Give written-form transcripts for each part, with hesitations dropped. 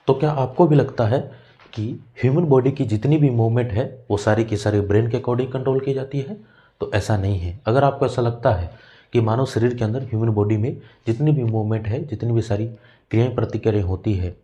तो क्या आपको भी लगता है कि ह्यूमन बॉडी की जितनी भी मूवमेंट है वो सारी की सारी ब्रेन के अकॉर्डिंग कंट्रोल की जाती है? तो ऐसा नहीं है। अगर आपको ऐसा लगता है कि मानव शरीर के अंदर ह्यूमन बॉडी में जितनी भी मूवमेंट है, जितनी भी सारी क्रियाएं प्रतिक्रियाएं होती है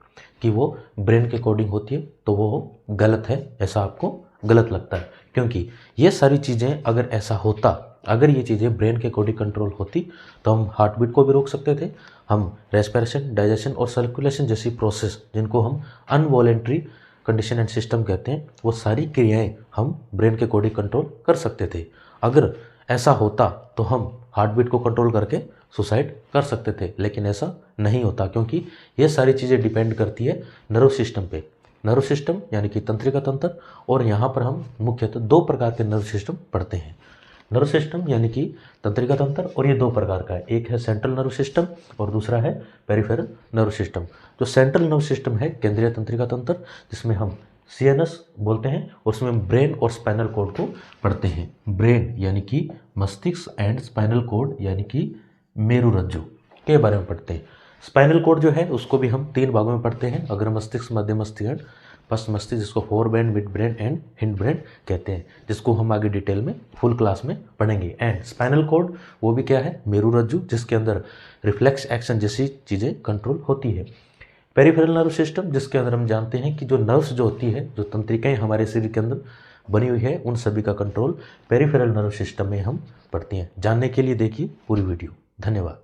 कि वो ब्रेन के अकॉर्डिंग होती है, तो वो गलत है, ऐसा आपको गलत लगता है। क्योंकि ये सारी चीज़ें अगर ऐसा होता, अगर ये चीज़ें ब्रेन के अकॉर्डिंग कंट्रोल होती तो हम हार्ट बीट को भी रोक सकते थे, हम रेस्पिरेशन, डाइजेशन और सर्कुलेशन जैसी प्रोसेस जिनको हम अनवॉलेंट्री कंडीशन एंड सिस्टम कहते हैं, वो सारी क्रियाएं हम ब्रेन के अकॉर्डिंग कंट्रोल कर सकते थे। अगर ऐसा होता तो हम हार्ट बीट को कंट्रोल करके सुसाइड कर सकते थे, लेकिन ऐसा नहीं होता क्योंकि ये सारी चीज़ें डिपेंड करती है नर्व सिस्टम पे। नर्व सिस्टम यानी कि तंत्रिका तंत्र, और यहाँ पर हम मुख्यतः दो प्रकार के नर्व सिस्टम पढ़ते हैं। नर्व सिस्टम यानी कि तंत्रिका तंत्र, और ये दो प्रकार का है, एक है सेंट्रल नर्व सिस्टम और दूसरा है पेरिफेरल नर्व सिस्टम। जो सेंट्रल नर्व सिस्टम है केंद्रीय तंत्रिका तंत्र, जिसमें हम सीएनएस बोलते हैं, उसमें ब्रेन और स्पाइनल कॉर्ड को पढ़ते हैं। ब्रेन यानी कि मस्तिष्क एंड स्पाइनल कॉर्ड यानी कि मेरुरज्जु के बारे में पढ़ते हैं। स्पाइनल कॉर्ड जो है उसको भी हम तीन भागों में पढ़ते हैं, अग्र मस्तिष्क, मध्य मस्तिष्क एंड पश्च मस्तिष्क, जिसको fore brain, mid brain and hind brain कहते हैं, जिसको हम आगे डिटेल में फुल क्लास में पढ़ेंगे। एंड स्पाइनल कॉर्ड वो भी क्या है, मेरुरज्जु, जिसके अंदर रिफ्लेक्स एक्शन जैसी चीज़ें कंट्रोल होती है। पेरिफेरल नर्व सिस्टम, जिसके अंदर हम जानते हैं कि जो नर्व्स जो होती है, जो तंत्रिकाएं हमारे शरीर के अंदर बनी हुई है, उन सभी का कंट्रोल पेरिफेरल नर्व सिस्टम में हम पढ़ते हैं। जानने के लिए देखिए पूरी वीडियो। धन्यवाद।